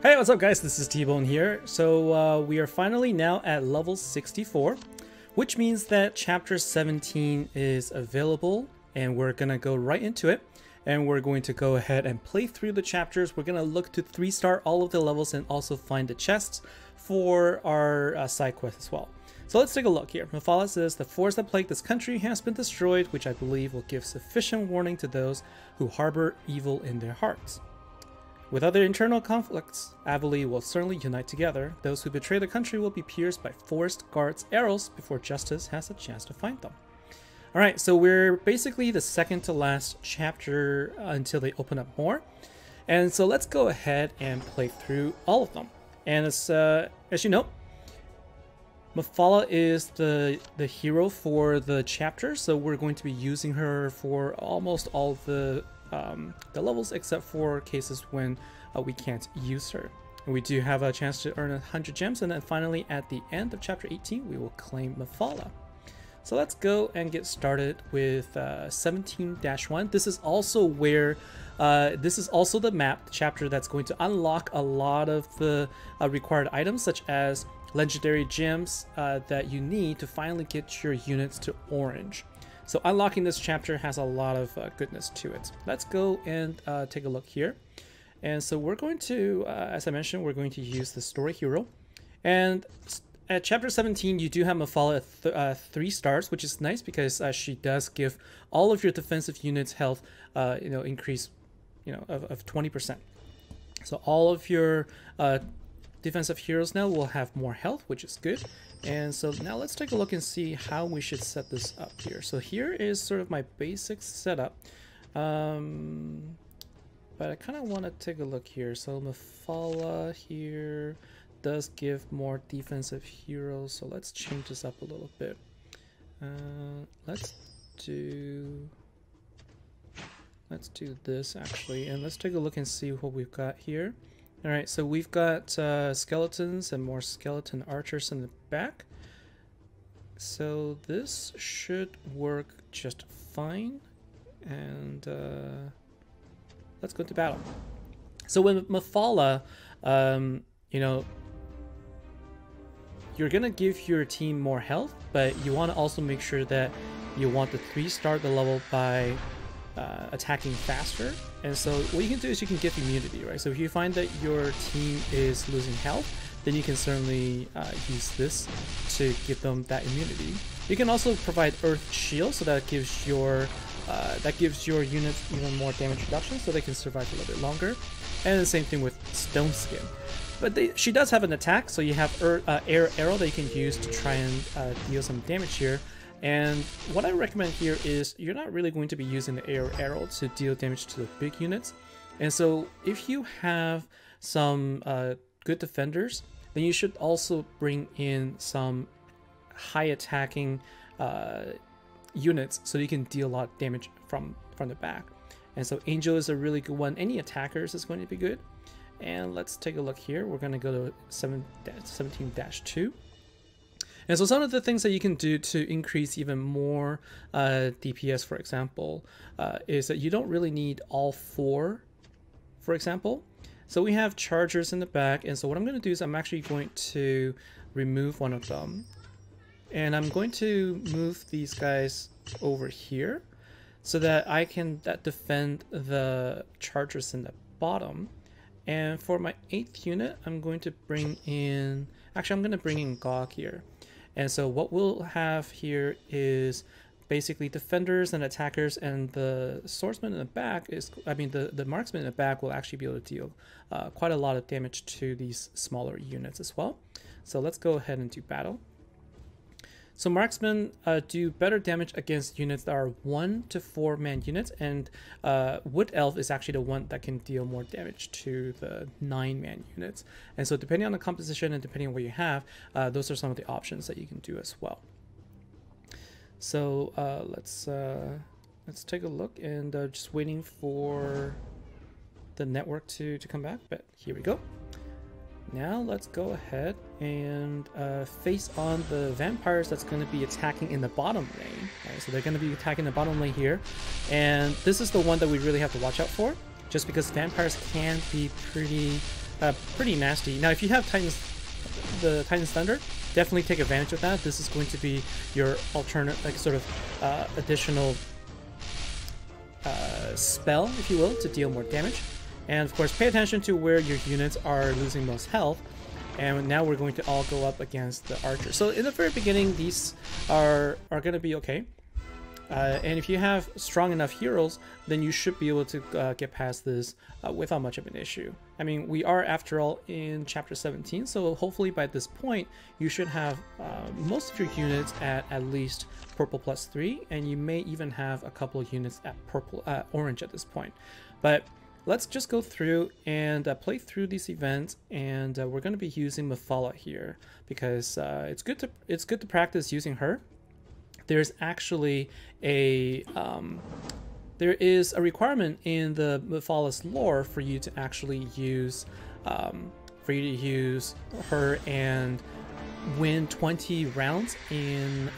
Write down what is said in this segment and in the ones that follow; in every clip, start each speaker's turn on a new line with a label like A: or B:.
A: Hey, what's up guys? This is T-Bone here. So we are finally now at level 64, which means that chapter 17 is available and we're gonna go right into it. And we're going to go ahead and play through the chapters. We're gonna look to 3-star all of the levels and also find the chests for our side quest as well. So let's take a look here. Mephala says, the force that plagued this country has been destroyed, which I believe will give sufficient warning to those who harbor evil in their hearts. With other internal conflicts, Avali will certainly unite together. Those who betray the country will be pierced by forest guards' arrows before justice has a chance to find them. Alright, so we're basically the second to last chapter until they open up more. And so let's go ahead and play through all of them. And as you know, Mephala is the hero for the chapter, so we're going to be using her for almost all the levels except for cases when we can't use her. And we do have a chance to earn 100 gems, and then finally at the end of chapter 18 we will claim Mephala. So let's go and get started with 17-1. This is also where this is also the map chapter that's going to unlock a lot of the required items, such as legendary gems that you need to finally get your units to orange. So unlocking this chapter has a lot of goodness to it. Let's go and take a look here. And so we're going to, as I mentioned, we're going to use the story hero. And at chapter 17, you do have Mephala at 3 stars, which is nice because she does give all of your defensive units health, increase, of 20%. So all of your defensive heroes now will have more health, which is good. And so now let's take a look and see how we should set this up here. So here is sort of my basic setup. But I kind of want to take a look here. So Mephala here does give more defensive heroes. So let's change this up a little bit. Let's do this actually. And let's take a look and see what we've got here. Alright, so we've got skeletons and more skeleton archers in the back. So this should work just fine. And let's go to battle. So with Mephala, you're going to give your team more health, but you want to also make sure that you want to 3-star the level by attacking faster. And so what you can do is you can give immunity, right? So if you find that your team is losing health, then you can certainly use this to give them that immunity. You can also provide Earth Shield, so that gives your units even more damage reduction, so they can survive a little bit longer. And the same thing with Stone Skin. But she does have an attack, so you have Air Arrow that you can use to try and deal some damage here. And what I recommend here is you're not really going to be using the Air Arrow to deal damage to the big units. And so if you have some good defenders, then you should also bring in some high attacking units so you can deal a lot of damage from the back. And so Angel is a really good one. Any attackers is going to be good. And let's take a look here. We're going to go to 17-2. And so some of the things that you can do to increase even more DPS, for example, is that you don't really need all 4, for example. So we have chargers in the back, and so what I'm going to do is I'm actually going to remove one of them. And I'm going to move these guys over here so that I can defend the chargers in the bottom. And for my 8th unit, I'm going to bring in... Actually, I'm going to bring in Gog here. And so what we'll have here is basically defenders and attackers, and the swordsman in the back is, the marksman in the back will actually be able to deal quite a lot of damage to these smaller units as well. So let's go ahead and do battle. So marksmen do better damage against units that are 1 to 4 man units, and Wood Elf is actually the one that can deal more damage to the 9 man units. And so depending on the composition and depending on what you have, those are some of the options that you can do as well. So let's take a look, and just waiting for the network to come back, but here we go. Now let's go ahead and face on the vampires that's going to be attacking in the bottom lane. Right? So they're going to be attacking the bottom lane here. And this is the one that we really have to watch out for, just because vampires can be pretty pretty nasty. Now, if you have the Titan's Thunder, definitely take advantage of that. This is going to be your alternate, like sort of additional spell, if you will, to deal more damage. And of course, pay attention to where your units are losing most health. And now we're going to all go up against the archer. So in the very beginning, these are going to be okay. And if you have strong enough heroes, then you should be able to get past this without much of an issue. I mean, we are, after all, in Chapter 17, so hopefully by this point, you should have most of your units at least purple +3, and you may even have a couple of units at orange at this point. But let's just go through and play through these events, and we're going to be using Mephala here because it's good to practice using her. There's actually there is a requirement in the Mephala's lore for you to actually use her and win 20 rounds in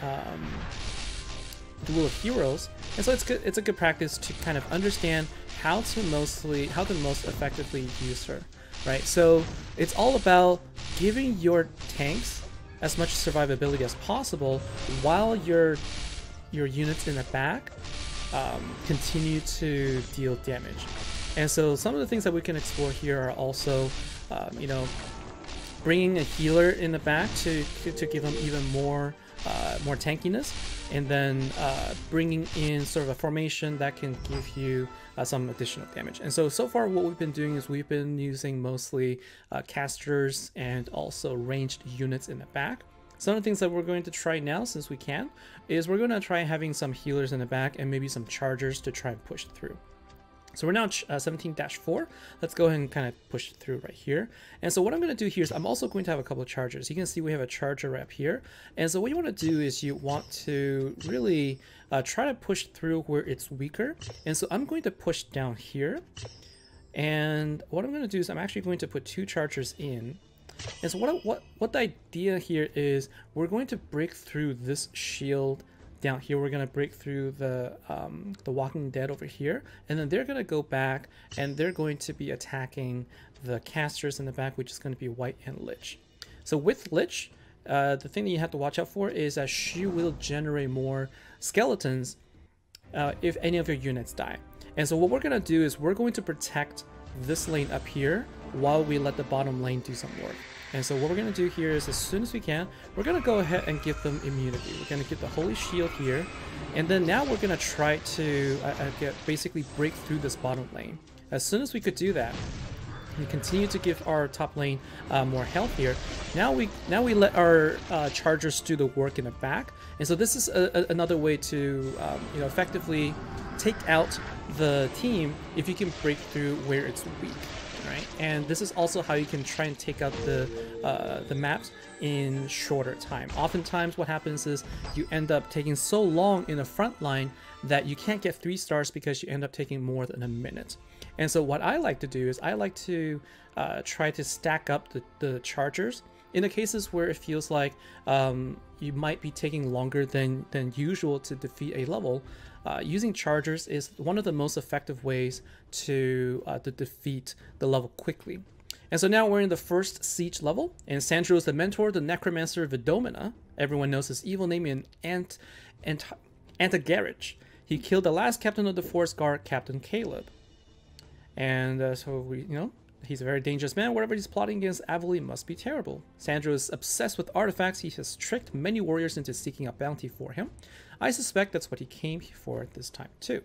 A: Duel of Heroes, and so it's a good practice to kind of understand how to most effectively use her, right? So it's all about giving your tanks as much survivability as possible while your units in the back continue to deal damage. And so some of the things that we can explore here are also you know, bringing a healer in the back to give them even more tankiness, and then bringing in sort of a formation that can give you some additional damage. And so far what we've been doing is we've been using mostly casters and also ranged units in the back. Some of the things that we're going to try now, since we can, is we're going to try having some healers in the back and maybe some chargers to try and push through. So we're now 17-4. Let's go ahead and kind of push through right here. And so what I'm going to do here is I'm also going to have a couple of chargers. You can see we have a charger right up here. And so what you want to do is you want to really try to push through where it's weaker. And so I'm going to push down here. And what I'm going to do is I'm actually going to put 2 chargers in. And so what the idea here is we're going to break through this shield down here. We're going to break through the Walking Dead over here, and then they're going to go back and they're going to be attacking the casters in the back, which is going to be White and Lich. So with Lich, the thing that you have to watch out for is that she will generate more skeletons if any of your units die. And so what we're going to do is we're going to protect this lane up here while we let the bottom lane do some work. And so what we're going to do here is, as soon as we can, we're going to go ahead and give them immunity. We're going to get the Holy Shield here, and then now we're going to try to basically break through this bottom lane. As soon as we could do that, we continue to give our top lane more health here. Now we let our chargers do the work in the back, and so this is another way to you know, effectively take out the team if you can break through where it's weak. Right? And this is also how you can try and take out the maps in shorter time. Oftentimes what happens is you end up taking so long in the front line that you can't get 3 stars because you end up taking more than a minute. And so what I like to do is I like to try to stack up the chargers in the cases where it feels like you might be taking longer than usual to defeat a level. Using chargers is one of the most effective ways to defeat the level quickly. And so now we're in the first siege level, and Sandro is the mentor, the necromancer Vidomina. Everyone knows his evil name in Antagarage. He killed the last captain of the Forest Guard, Captain Caleb. And so we, you know, he's a very dangerous man. Whatever he's plotting against Avali must be terrible. Sandro is obsessed with artifacts. He has tricked many warriors into seeking a bounty for him. I suspect that's what he came for at this time too.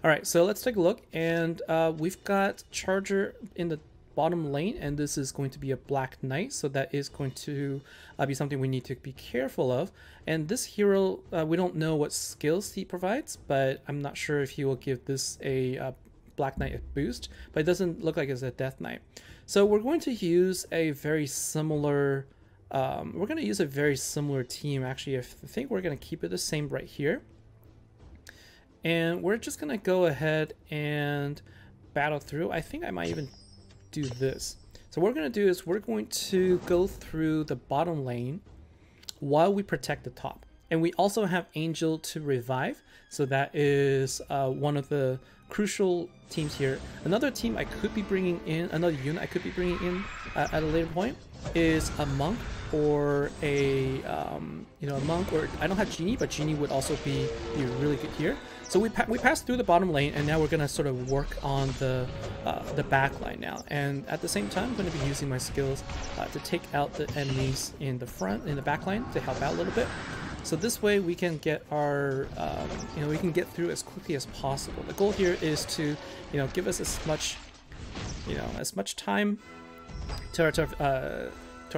A: All right, so let's take a look, and we've got charger in the bottom lane, and this is going to be a Black Knight, so that is going to be something we need to be careful of. And this hero, we don't know what skills he provides, but I'm not sure if he will give this a Black Knight a boost, but it doesn't look like it's a Death Knight. So we're going to use a very similar team. Actually, I think we're going to keep it the same right here. And we're just going to go ahead and battle through. I think I might even do this. So what we're going to do is we're going to go through the bottom lane while we protect the top. And we also have Angel to revive. So that is one of the crucial teams here. Another team I could be bringing in, another unit I could be bringing in at a later point is a monk or a you know, a monk, or I don't have genie, but genie would also be really good here. So we passed through the bottom lane, and now we're gonna sort of work on the back line now. And at the same time, I'm going to be using my skills to take out the enemies in the front, in the back line, to help out a little bit. So this way we can get our, you know, we can get through as quickly as possible. The goal here is to, you know, give us as much, you know, as much time to our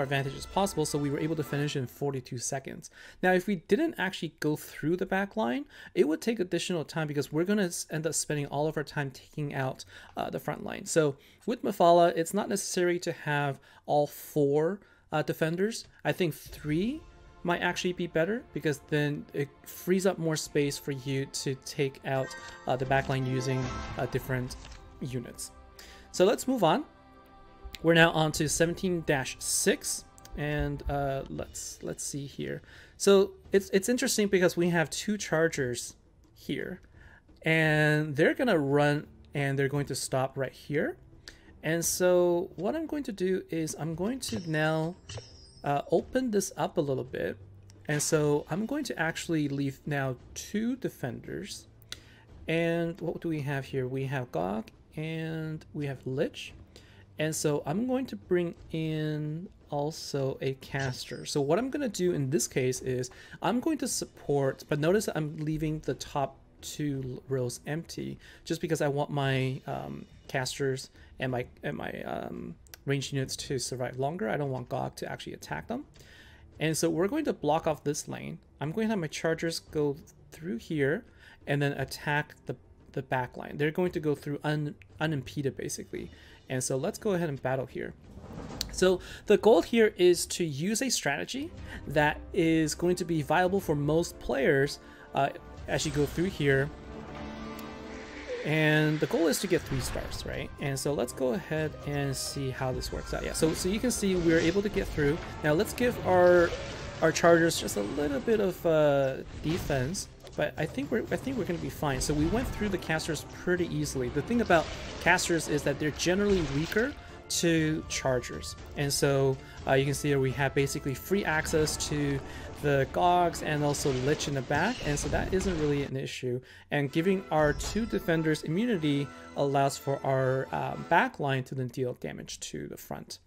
A: advantage as possible. So we were able to finish in 42 seconds. Now, if we didn't actually go through the back line, it would take additional time because we're going to end up spending all of our time taking out the front line. So with Mephala, it's not necessary to have all 4 defenders. I think 3 might actually be better, because then it frees up more space for you to take out the backline using different units. So let's move on. We're now on to 17-6, and let's see here. So it's interesting because we have 2 chargers here, and they're gonna run and they're going to stop right here. And so what I'm going to do is I'm going to now open this up a little bit, and so I'm going to actually leave now 2 defenders. And what do we have here? We have Gog and we have Lich. And so I'm going to bring in also a caster. So what I'm going to do in this case is I'm going to support, but notice that I'm leaving the top 2 rows empty just because I want my casters and my ranged units to survive longer. I don't want Gog to actually attack them. And so we're going to block off this lane. I'm going to have my chargers go through here and then attack the back line. They're going to go through unimpeded basically. And so let's go ahead and battle here. So the goal here is to use a strategy that is going to be viable for most players as you go through here. And the goal is to get 3 stars, right? And so let's go ahead and see how this works out. Yeah, so you can see we're able to get through. Now let's give our chargers just a little bit of defense. But I think we're going to be fine. So we went through the casters pretty easily. The thing about casters is that they're generally weaker to chargers, and so you can see here we have basically free access to the Gogs and also Lich in the back, and so that isn't really an issue. And giving our 2 defenders immunity allows for our back line to then deal damage to the front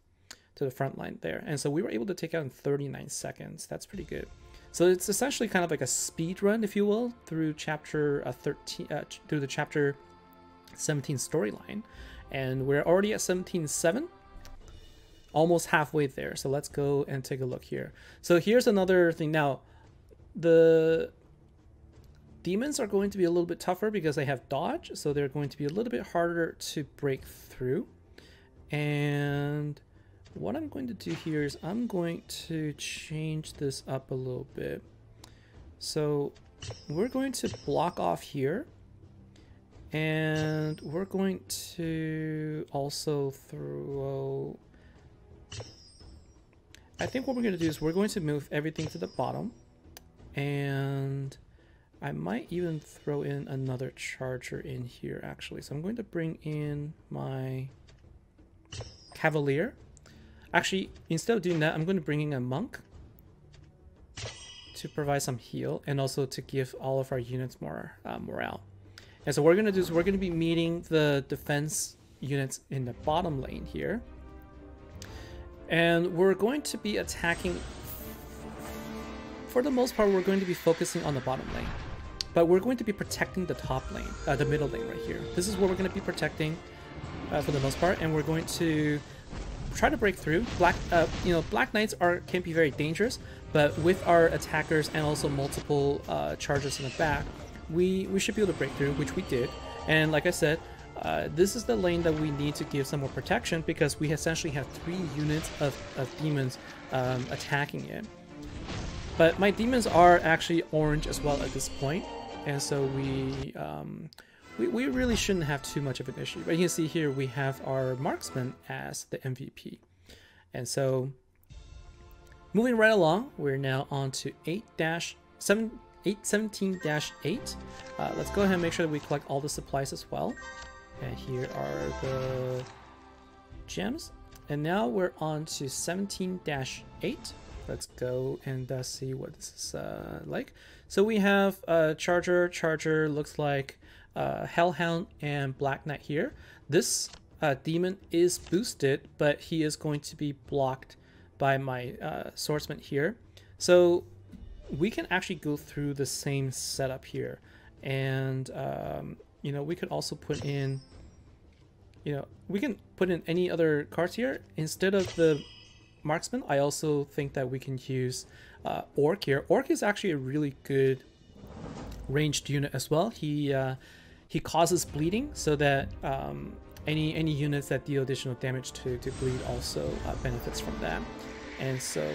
A: line there. And so we were able to take out in 39 seconds. That's pretty good. So it's essentially kind of like a speed run, if you will, through chapter 13, through the chapter 17 storyline, and we're already at 17-7, almost halfway there. So let's go and take a look here. So here's another thing. Now, the demons are going to be a little bit tougher because they have dodge, so they're going to be a little bit harder to break through. And what I'm going to do here is I'm going to change this up a little bit. So we're going to block off here, and we're going to also throw, I think what we're going to do is we're going to move everything to the bottom, and I might even throw in another charger in here actually. So I'm going to bring in my Cavalier. Actually, instead of doing that, I'm going to bring in a monk to provide some heal and also to give all of our units more morale. And so what we're going to do is we're going to be meeting the defense units in the bottom lane here. And we're going to be attacking, for the most part, we're going to be focusing on the bottom lane. But we're going to be protecting the top lane, the middle lane right here. This is what we're going to be protecting for the most part, and we're going to try to break through. Black Knights can be very dangerous, but with our attackers and also multiple charges in the back, we should be able to break through, which we did. And like I said, this is the lane that we need to give some more protection because we essentially have 3 units of demons attacking it. But my demons are actually orange as well at this point, and so we really shouldn't have too much of an issue. But you can see here we have our Marksman as the MVP. And so moving right along, we're now on to 17-8. 17-8. Let's go ahead and make sure that we collect all the supplies as well. And here are the gems. And now we're on to 17-8. Let's go and see what this is like. So we have Charger. Charger looks like Hellhound and Black Knight here. This demon is boosted, but he is going to be blocked by my swordsman here. So we can actually go through the same setup here. And, you know, we could also put in, you know, we can put in any other cards here. Instead of the Marksman, I also think that we can use Orc here. Orc is actually a really good ranged unit as well. He causes bleeding, so that any units that deal additional damage to bleed also benefits from that. And so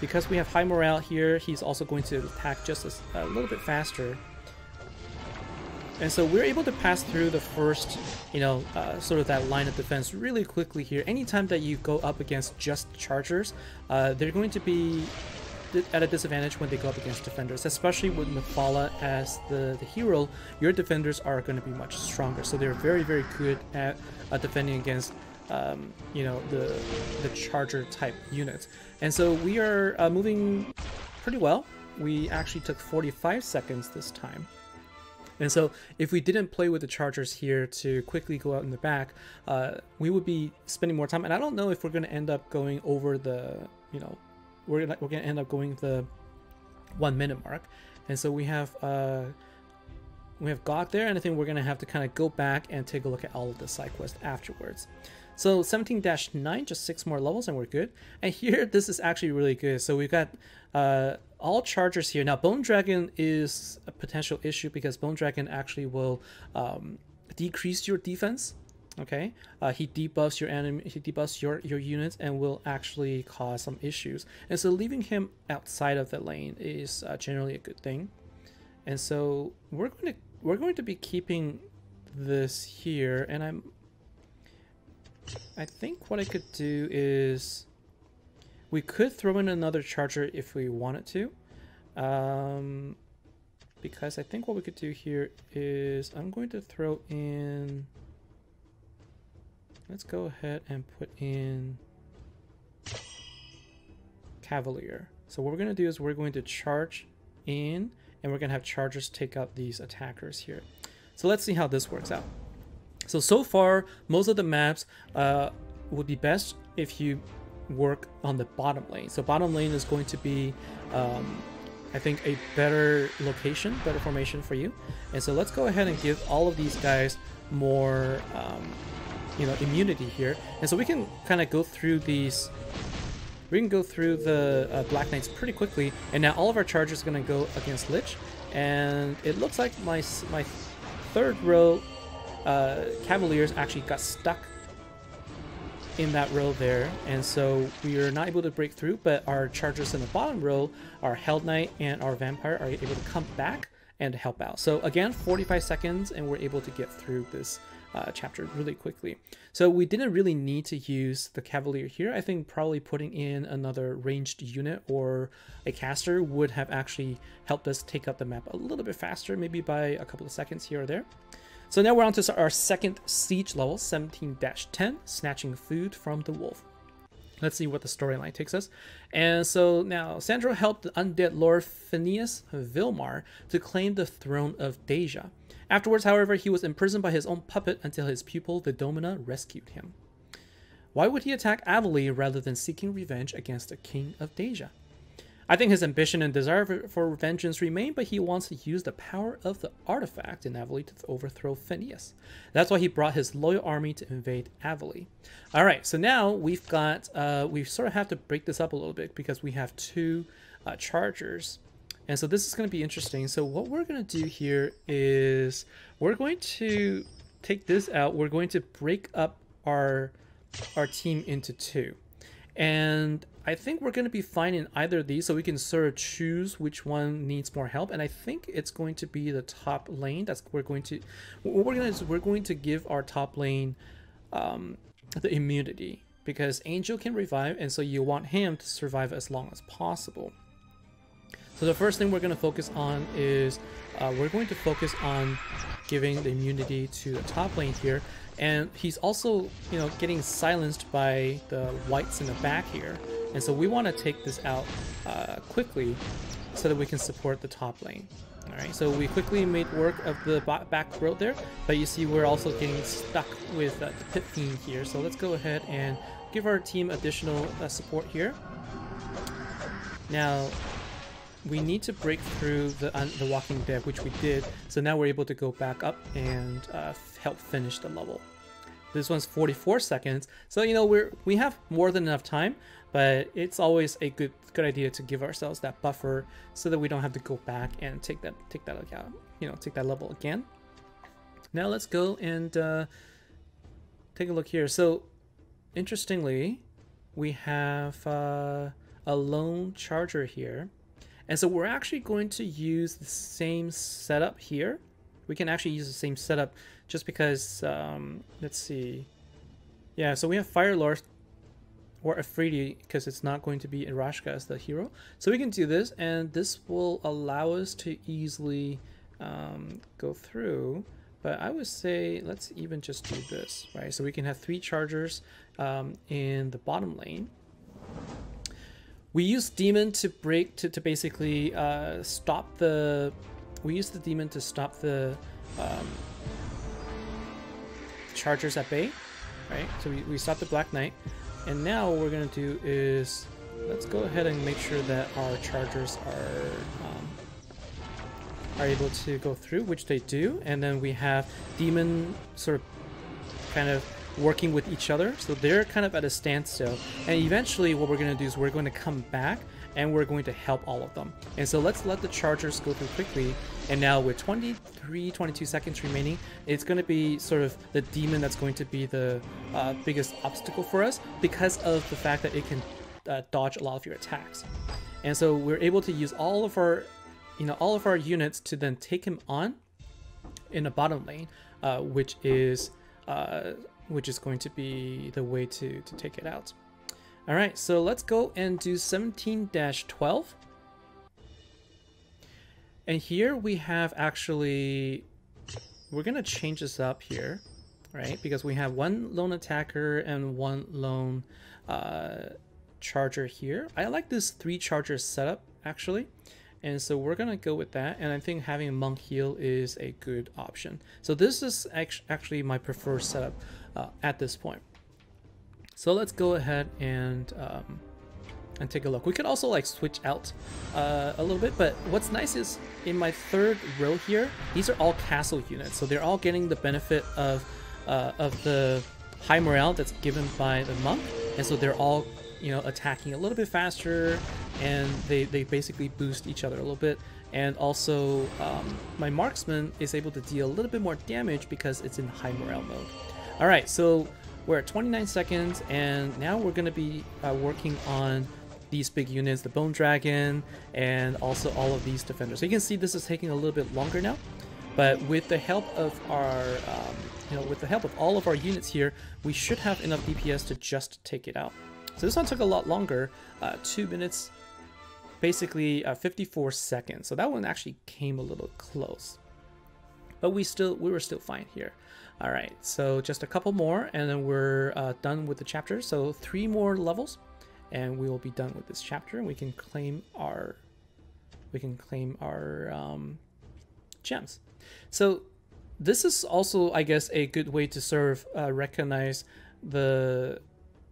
A: because we have high morale here, he's also going to attack just a little bit faster. And so we're able to pass through the first, you know, sort of that line of defense really quickly here. Anytime that you go up against just chargers, they're going to be at a disadvantage when they go up against defenders, especially with Mephala as the hero. Your defenders are going to be much stronger, so they're very, very good at defending against you know, the charger type units. And so we are moving pretty well. We actually took 45 seconds this time. And so if we didn't play with the chargers here to quickly go out in the back, we would be spending more time. And I don't know if we're going to end up going over the, you know, we're going to end up going the 1 minute mark. And so we have God there, and I think we're going to have to kind of go back and take a look at all of the side quests afterwards. So 17-9, just 6 more levels and we're good. And here, this is actually really good. So we've got all chargers here. Now, Bone Dragon is a potential issue because Bone Dragon actually will decrease your defense. Okay, he debuffs your enemy, he debuffs your units, and will actually cause some issues. And so leaving him outside of the lane is generally a good thing. And so we're going to be keeping this here. And I think what I could do is we could throw in another charger if we wanted to. Because I think what we could do here is I'm going to throw in, let's go ahead and put in Cavalier. So what we're going to do is we're going to charge in, and we're going to have chargers take out these attackers here. So let's see how this works out. So far, most of the maps would be best if you work on the bottom lane. So bottom lane is going to be, I think, a better location, better formation for you. And so let's go ahead and give all of these guys more, you know, immunity here. And so we can kind of go through these. We can go through the Black Knights pretty quickly. And now all of our chargers are going to go against Lich. And it looks like my third row Cavaliers actually got stuck in that row there, and so we are not able to break through, but our chargers in the bottom row, our Hell Knight and our Vampire, are able to come back and help out. So again, 45 seconds, and we're able to get through this chapter really quickly. So we didn't really need to use the Cavalier here. I think probably putting in another ranged unit or a caster would have actually helped us take up the map a little bit faster, maybe by a couple of seconds here or there. So now we're on to our second siege level, 17-10, snatching food from the wolf. Let's see what the storyline takes us. And so now Sandro helped the undead Lord Phineas Vilmar to claim the throne of Deja. Afterwards, however, he was imprisoned by his own puppet until his pupil, the Domina, rescued him. Why would he attack Avali rather than seeking revenge against the king of Deja? I think his ambition and desire for vengeance remain, but he wants to use the power of the artifact in Avali to overthrow Phineas. That's why he brought his loyal army to invade Avali. All right, so now we've got, we sort of have to break this up a little bit because we have 2 chargers. And so this is going to be interesting. So what we're going to do here is we're going to take this out. We're going to break up our team into 2. And I think we're going to be fine in either of these, so we can sort of choose which one needs more help. And I think it's going to be the top lane. That's we're going to give our top lane the immunity, because Angel can revive, and so you want him to survive as long as possible. So the first thing we're going to focus on is we're going to focus on giving the immunity to the top lane here, and he's also, you know, getting silenced by the whites in the back here, and so we want to take this out quickly so that we can support the top lane. All right, so we quickly made work of the back road there, but you see we're also getting stuck with the Pit Fiend here. So let's go ahead and give our team additional support here. Now we need to break through the Walking Dead, which we did. So now we're able to go back up and help finish the level. This one's 44 seconds, so you know we have more than enough time, but it's always a good idea to give ourselves that buffer so that we don't have to go back and take that level again. Now let's go and take a look here. So interestingly, we have a lone charger here. And so we're actually going to use the same setup here. We can actually use the same setup just because, let's see. Yeah, so we have Fire Lord or Afridi because it's not going to be Irashka as the hero. So we can do this, and this will allow us to easily go through. But I would say let's even just do this, right? So we can have 3 chargers in the bottom lane. We use Demon to break to basically stop the. We use the Demon to stop the chargers at bay, right? So we stop the Black Knight, and now what we're gonna do is let's go ahead and make sure that our chargers are able to go through, which they do, and then we have Demon sort of kind of working with each other, so they're kind of at a standstill, and eventually what we're going to do is we're going to come back and we're going to help all of them. And so let's let the chargers go through quickly, and now with 22 seconds remaining, it's going to be sort of the Demon that's going to be the biggest obstacle for us because of the fact that it can dodge a lot of your attacks. And so we're able to use all of our units to then take him on in the bottom lane, which is going to be the way to take it out. All right, so let's go and do 17-12. And here we have actually, we're gonna change this up here, right? Because we have 1 lone attacker and 1 lone charger here. I like this 3 charger setup actually. And so we're gonna go with that, and I think having a monk heal is a good option. So this is actually my preferred setup at this point. So let's go ahead and take a look. We could also like switch out a little bit, but what's nice is in my 3rd row here, these are all castle units, so they're all getting the benefit of the high morale that's given by the monk, and so they're all, you know, attacking a little bit faster, and they basically boost each other a little bit. And also my marksman is able to deal a little bit more damage because it's in high morale mode. All right, so we're at 29 seconds, and now we're going to be working on these big units, the Bone Dragon, and also all of these defenders. So you can see this is taking a little bit longer now, but with the help of our with the help of all of our units here, we should have enough DPS to just take it out. So this one took a lot longer, 2 minutes, basically 54 seconds. So that one actually came a little close, but we were still fine here. All right, so just a couple more, and then we're done with the chapter. So 3 more levels, and we will be done with this chapter, and we can claim our gems. So this is also, I guess, a good way to sort of recognize the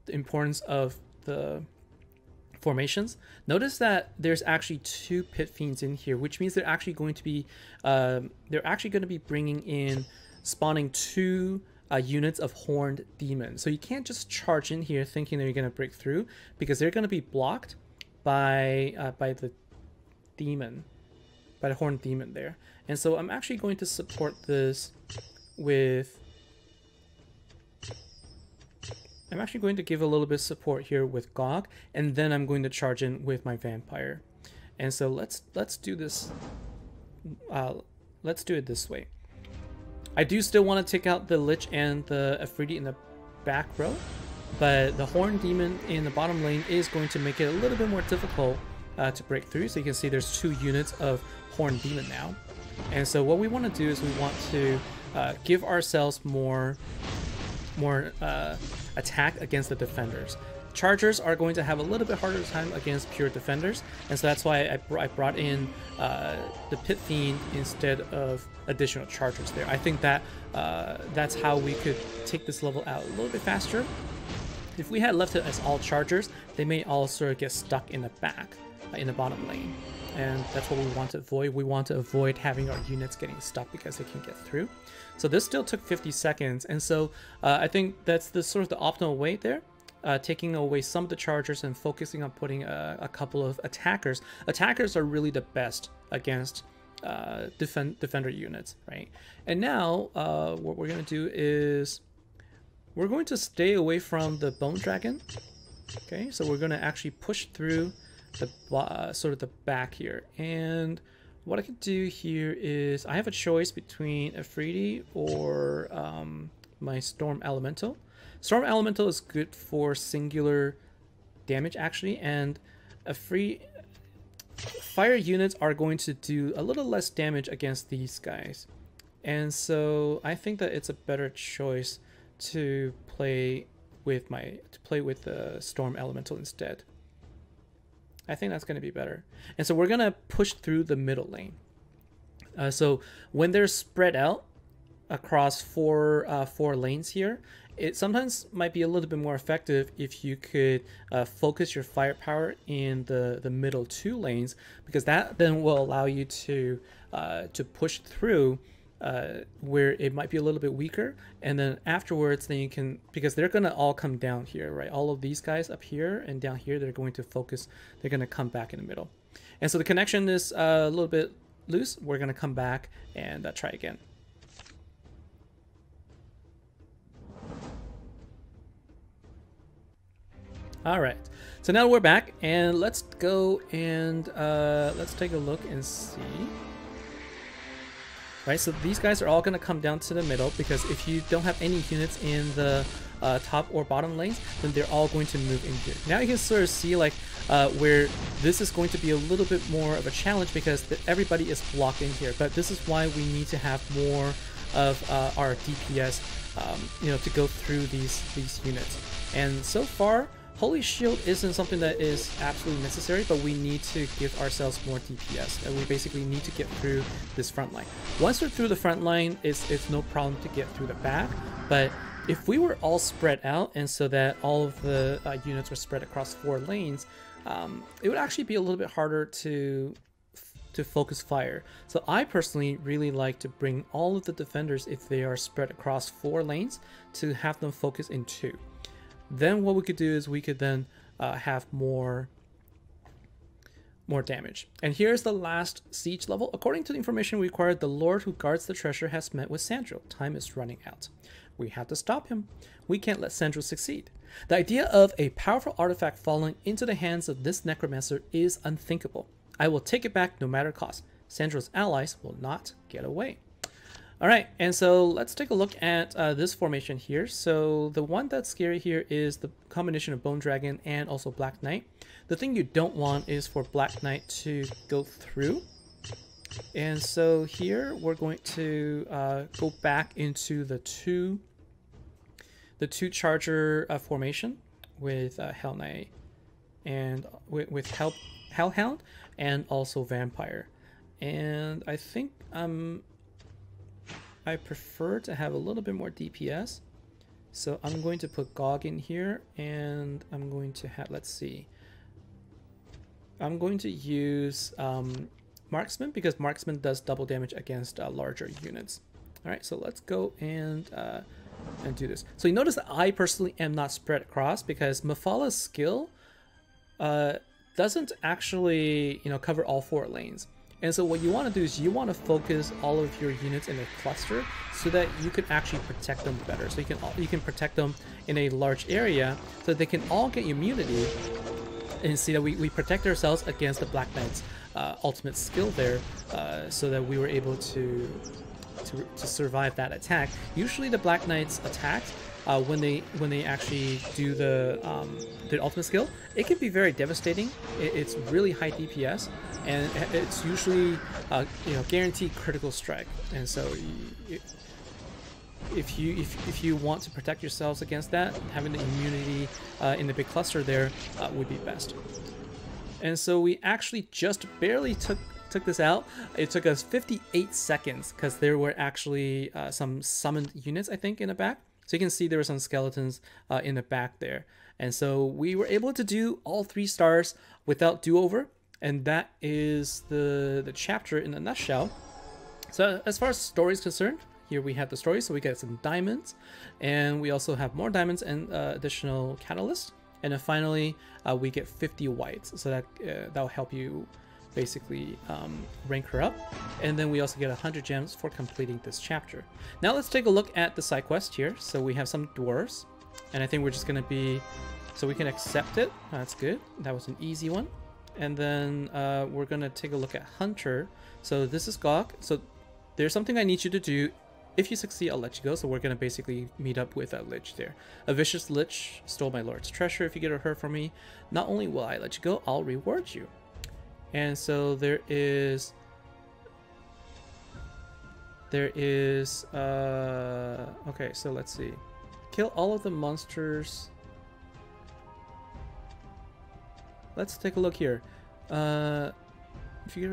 A: importance of the formations. Notice that there's actually 2 Pit Fiends in here, which means they're actually going to be bringing in, spawning 2 units of horned demons. So you can't just charge in here thinking that you're going to break through, because they're going to be blocked by the demon, by the horned demon there. And so I'm actually going to support this with, I'm actually going to give a little bit of support here with Gog, and then I'm going to charge in with my vampire. And so let's do this. Let's do it this way. I do still want to take out the Lich and the Afridi in the back row, but the Horned Demon in the bottom lane is going to make it a little bit more difficult to break through. So you can see there's 2 units of Horned Demon now. And so what we want to do is we want to give ourselves more attack against the defenders. Chargers are going to have a little bit harder time against pure defenders, and so that's why I brought in the Pit Fiend instead of additional chargers there. I think that that's how we could take this level out a little bit faster. If we had left it as all chargers, they may all sort of get stuck in the back, in the bottom lane, and that's what we want to avoid. We want to avoid having our units getting stuck because they can't get through. So this still took 50 seconds, and so I think that's the sort of the optimal way there. Taking away some of the chargers and focusing on putting a couple of attackers. Attackers are really the best against defender units, right? And now what we're going to do is we're going to stay away from the Bone Dragon. Okay, so we're going to actually push through the sort of the back here. And what I can do here is I have a choice between Afridi or my Storm Elemental. Storm Elemental is good for singular damage actually, and fire units are going to do a little less damage against these guys. And so I think that it's a better choice to play with the Storm Elemental instead. I think that's going to be better. And so we're going to push through the middle lane. So when they're spread out across four lanes here, it sometimes might be a little bit more effective if you could focus your firepower in the middle 2 lanes, because that then will allow you to push through where it might be a little bit weaker, and then afterwards then you can, because they're going to all come down here, right? All of these guys up here and down here, they're going to focus, they're going to come back in the middle. And so the connection is a little bit loose. We're going to come back and try again. All right, so now we're back, and let's go and let's take a look and see. Right, so these guys are all going to come down to the middle, because if you don't have any units in the top or bottom lanes, then they're all going to move in here. Now you can sort of see like where this is going to be a little bit more of a challenge, because everybody is blocked in here. But this is why we need to have more of our DPS, you know, to go through these units. And so far, Holy Shield isn't something that is absolutely necessary, but we need to give ourselves more DPS, and we basically need to get through this front line. Once we're through the front line, it's no problem to get through the back, but if we were all spread out, and so that all of the units were spread across 4 lanes, it would actually be a little bit harder to focus fire. So I personally really like to bring all of the defenders, if they are spread across 4 lanes, to have them focus in 2. Then what we could do is we could then have more damage. And here's the last siege level. According to the information we acquired, the Lord who guards the treasure has met with Sandro. Time is running out. We have to stop him. We can't let Sandro succeed. The idea of a powerful artifact falling into the hands of this necromancer is unthinkable. I will take it back no matter cost. Sandro's allies will not get away. All right, and so let's take a look at this formation here. So the one that's scary here is the combination of Bone Dragon and also Black Knight. The thing you don't want is for Black Knight to go through. And so here we're going to go back into the two charger formation with Hell Knight and with Hellhound and also Vampire. And I think I prefer to have a little bit more DPS, so I'm going to put Gog in here, and I'm going to have, let's see, I'm going to use Marksman, because Marksman does double damage against larger units. All right, so let's go and do this. So you notice that I personally am not spread across, because Mephala's skill doesn't actually, you know, cover all 4 lanes. And so what you want to do is you want to focus all of your units in a cluster, so that you can actually protect them better. So you can protect them in a large area, so that they can all get immunity, and see that we protect ourselves against the Black Knight's ultimate skill there, so that we were able to survive that attack. Usually the Black Knight's attacks when they actually do the ultimate skill, it can be very devastating. It's really high DPS, and it's usually guaranteed critical strike. And so if you want to protect yourselves against that, having the immunity in the big cluster there would be best. And so we actually just barely took this out. It took us 58 seconds because there were actually some summoned units, I think, in the back. So you can see there were some skeletons in the back there. And so we were able to do all 3 stars without do-over. And that is the chapter in a nutshell. So as far as story is concerned, here we have the story. So we get some diamonds, and we also have more diamonds and additional catalysts. And then finally, we get 50 whites. So that'll help you basically rank her up. And then we also get 100 gems for completing this chapter. Now let's take a look at the side quest here. So we have some dwarves, and I think we're just going to be, so we can accept it. That's good. That was an easy one. And then we're going to take a look at Hunter. So this is Gawk. So there's something I need you to do. If you succeed, I'll let you go. So we're going to basically meet up with a lich there. A vicious lich stole my lord's treasure. If you get her from me, not only will I let you go, I'll reward you. And so there is okay, so let's see. Kill all of the monsters. Let's take a look here. If you get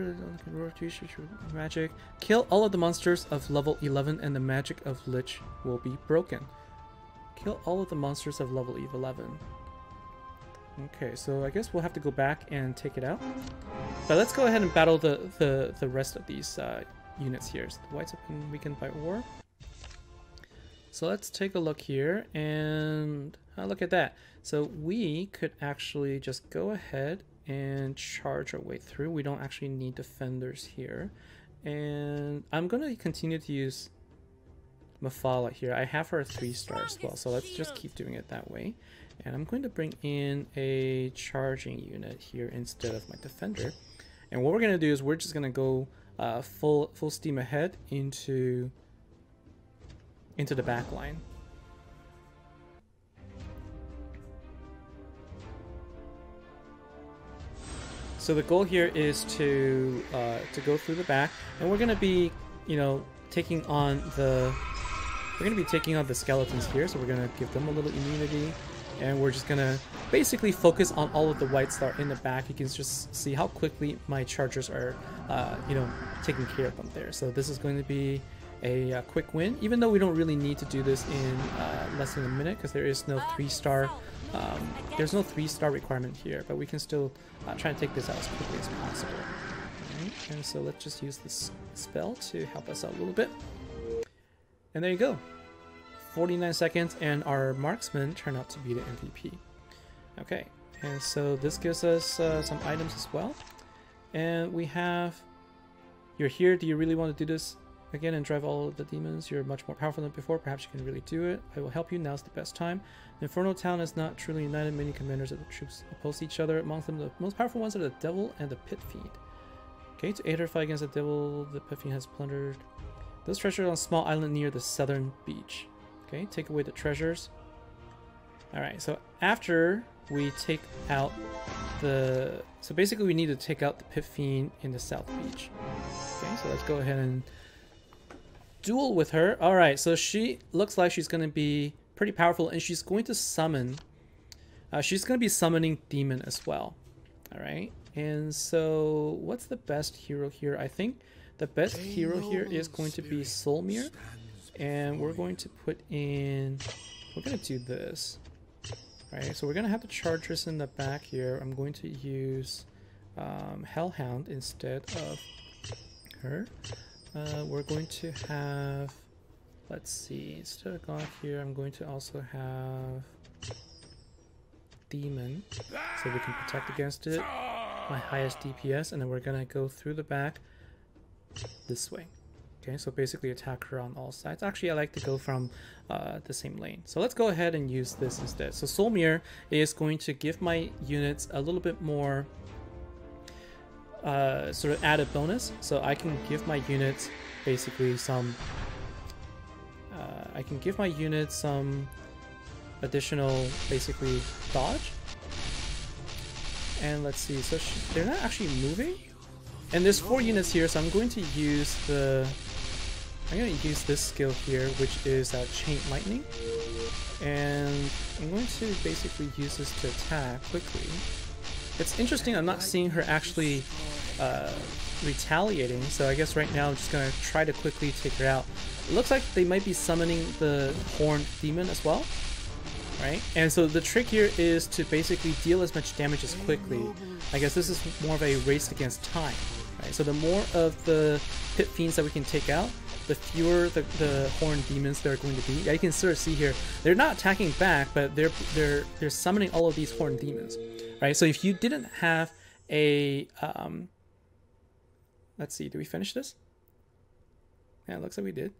A: magic, kill all of the monsters of level 11 and the magic of Lich will be broken. Kill all of the monsters of level 11. Okay, so I guess we'll have to go back and take it out. But let's go ahead and battle the rest of these units here. So the whites have been weakened by ore. So let's take a look here, and look at that. So we could actually just go ahead and charge our way through. We don't actually need defenders here. And I'm going to continue to use Mephala here. I have her 3-star as well, so let's just keep doing it that way. And I'm going to bring in a charging unit here instead of my defender. And what we're going to do is we're just going to go full steam ahead into the back line. So the goal here is to go through the back, and we're going to be, taking on the skeletons here. So we're going to give them a little immunity, and we're just going to basically focus on all of the whites that are in the back. You can just see how quickly my chargers are, taking care of them there. So this is going to be a quick win, even though we don't really need to do this in less than a minute because there is no 3-star. There's no 3-star requirement here, but we can still try to take this out as quickly as possible. Right, and so let's just use this spell to help us out a little bit. And there you go. 49 seconds, and our marksman turned out to be the MVP. Okay, and so this gives us some items as well. And we have, you're here, do you really want to do this again and drive all of the demons? You're much more powerful than before, perhaps you can really do it. I will help you, now's the best time. The Inferno Town is not truly united, many commanders of the troops oppose each other. Amongst them, the most powerful ones are the Devil and the Pit Fiend. Okay, to aid her fight against the Devil, the Pit Fiend has plundered those treasures on a small island near the southern beach. Okay, take away the treasures. Alright, so after we take out the... So basically we need to take out the Pit Fiend in the south beach. Okay, so let's go ahead and duel with her. Alright, so she looks like she's going to be pretty powerful, and she's going to summon... she's going to be summoning Demon as well. Alright, and so what's the best hero here? I think the best hero here is going to be Solmir. And we're going to put in... We're going to do this. Alright, so we're going to have the chargers in the back here. I'm going to use Hellhound instead of her. We're going to have... Let's see, instead of God here, I'm going to also have Demon, so we can protect against it. My highest DPS, and then we're going to go through the back this way. Okay, so basically attack her on all sides. Actually, I like to go from the same lane. So let's go ahead and use this instead. So Solmir is going to give my units a little bit more sort of added bonus. So I can give my units basically some... additional basically dodge. And let's see, so they're not actually moving. And there's 4 units here, so I'm going to use this skill here, which is Chain Lightning. And I'm going to basically use this to attack quickly. It's interesting, I'm not seeing her actually retaliating, so I guess right now I'm just going to try to quickly take her out. It looks like they might be summoning the Horned Demon as well, right? And so the trick here is to basically deal as much damage as quickly. I guess this is more of a race against time, right? So the more of the Pit Fiends that we can take out, the fewer the Horned Demons there are going to be. Yeah, you can sort of see here, they're not attacking back, but they're summoning all of these Horned Demons, right? So if you didn't have a let's see, did we finish this? Yeah, it looks like we did.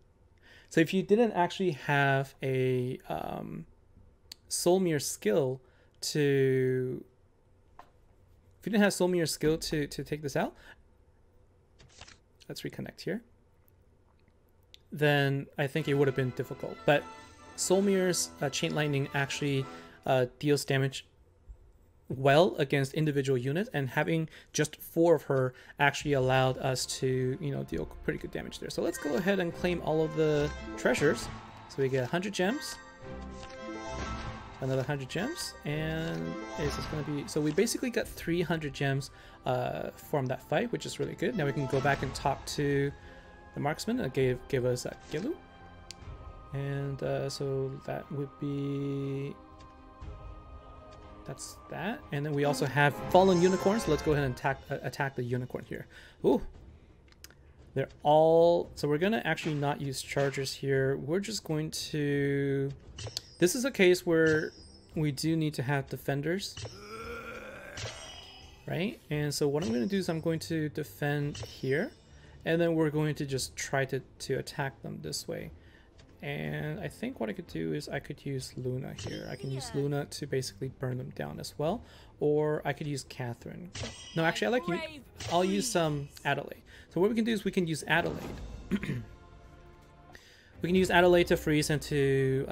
A: So if you didn't actually have a Soulmere skill to take this out, let's reconnect here, then I think it would have been difficult. But Soulmere's Chain Lightning actually deals damage well against individual units, and having just 4 of her actually allowed us to, you know, deal pretty good damage there. So let's go ahead and claim all of the treasures. So we get 100 gems, another 100 gems, and is this going to be, so we basically got 300 gems from that fight, which is really good. Now we can go back and talk to the marksman that gave us that Gilu, and so that would be, that's that. And then we also have fallen unicorns. So let's go ahead and attack the unicorn here. Ooh, they're all, so we're gonna actually not use chargers here. We're just going to, this is a case where we do need to have defenders, right? And so what I'm going to do is I'm going to defend here, and then we're going to just try to attack them this way. And I think what I could do is I could use Luna here. I can use Luna to basically burn them down as well, or I could use Catherine. No, actually I like you. I'll use some Adelaide. So what we can do is we can use Adelaide. We can use Adelaide to freeze and to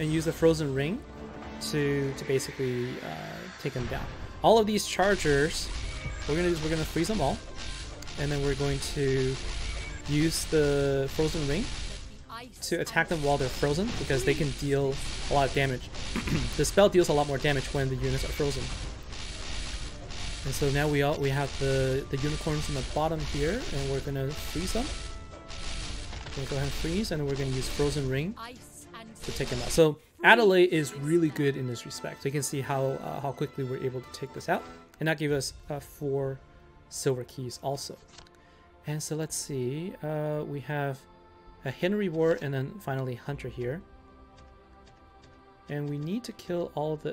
A: and use the Frozen Ring to basically take them down. All of these chargers, what we're gonna do is we're gonna freeze them all, and then we're going to use the Frozen Ring to attack them while they're frozen, because they can deal a lot of damage. The spell deals a lot more damage when the units are frozen. And so now we have the unicorns in the bottom here, and we're gonna freeze them. We're gonna go ahead and freeze, and then we're gonna use Frozen Ring to take them out. So Adelaide is really good in this respect. So you can see how quickly we're able to take this out, and that gave us 4 silver keys also. And so let's see, we have a hidden reward, and then finally Hunter here. And we need to kill all of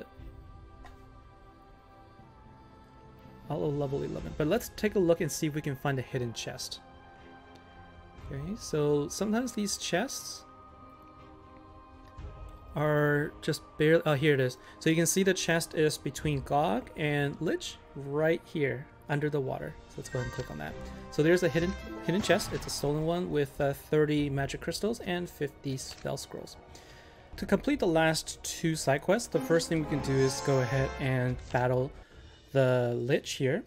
A: level 11. But let's take a look and see if we can find a hidden chest. Okay, so sometimes these chests are just barely, oh, here it is. So you can see the chest is between Gog and Lich right here under the water. So let's go ahead and click on that. So there's a hidden chest. It's a stolen one with 30 magic crystals and 50 spell scrolls. To complete the last 2 side quests, the first thing we can do is go ahead and battle the Lich here.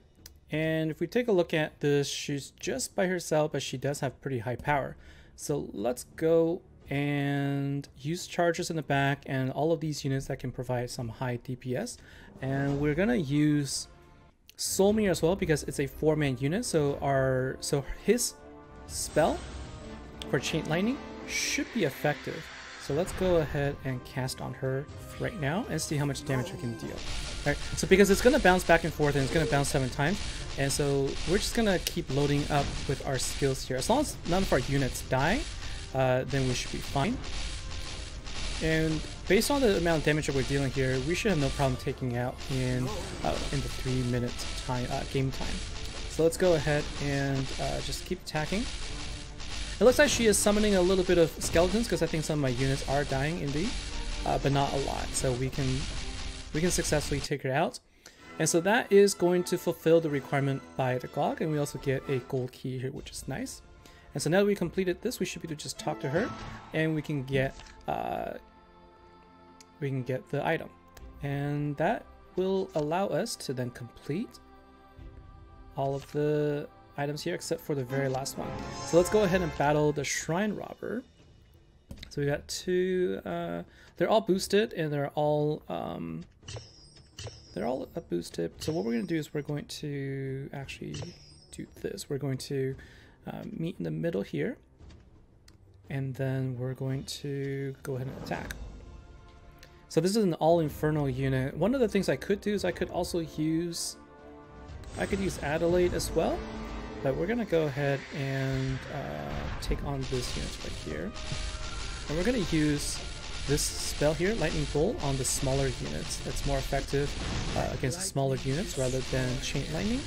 A: And if we take a look at this, she's just by herself, but she does have pretty high power. So let's go and use charges in the back and all of these units that can provide some high DPS. And we're gonna use Soulmere as well, because it's a 4-man unit. So his spell for Chain Lightning should be effective. So let's go ahead and cast on her right now and see how much damage we can deal. Alright, so because it's going to bounce back and forth, and it's going to bounce 7 times, and so we're just going to keep loading up with our skills here. As long as none of our units die, then we should be fine. And based on the amount of damage that we're dealing here, we should have no problem taking out in the 3 minutes time game time. So let's go ahead and just keep attacking. It looks like she is summoning a little bit of skeletons, because I think some of my units are dying indeed, but not a lot. So we can successfully take her out. And so that is going to fulfill the requirement by the Gog, and we also get a gold key here, which is nice. And so now that we completed this, we should be able to just talk to her, and we can get the item. And that will allow us to then complete all of the items here except for the very last one. So let's go ahead and battle the Shrine Robber. So we got two, they're all boosted, and they're all boosted. So what we're going to do is we're going to actually do this. We're going to meet in the middle here, and then we're going to go ahead and attack. So this is an all infernal unit. One of the things I could do is I could also use Adelaide as well, but we're gonna go ahead and take on this unit right here, and we're gonna use this spell here, Lightning Bolt, on the smaller units. That's more effective against the smaller units rather than Chain Lightning,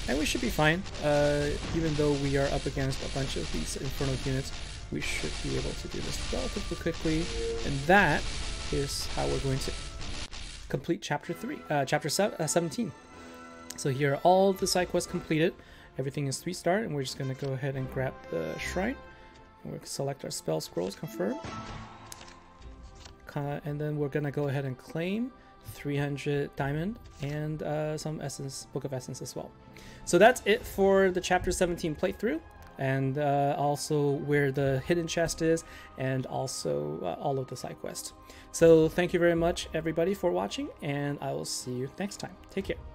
A: and we should be fine. Even though we are up against a bunch of these infernal units, we should be able to do this relatively quickly, and that is how we're going to complete chapter 17. So here are all the side quests completed. Everything is 3-star, and we're just going to go ahead and grab the shrine. And we'll select our spell scrolls, confirm. And then we're going to go ahead and claim 300 diamond and some essence, book of essence as well. So that's it for the chapter 17 playthrough, and also where the hidden chest is, and also all of the side quests. So thank you very much everybody for watching, and I will see you next time. Take care.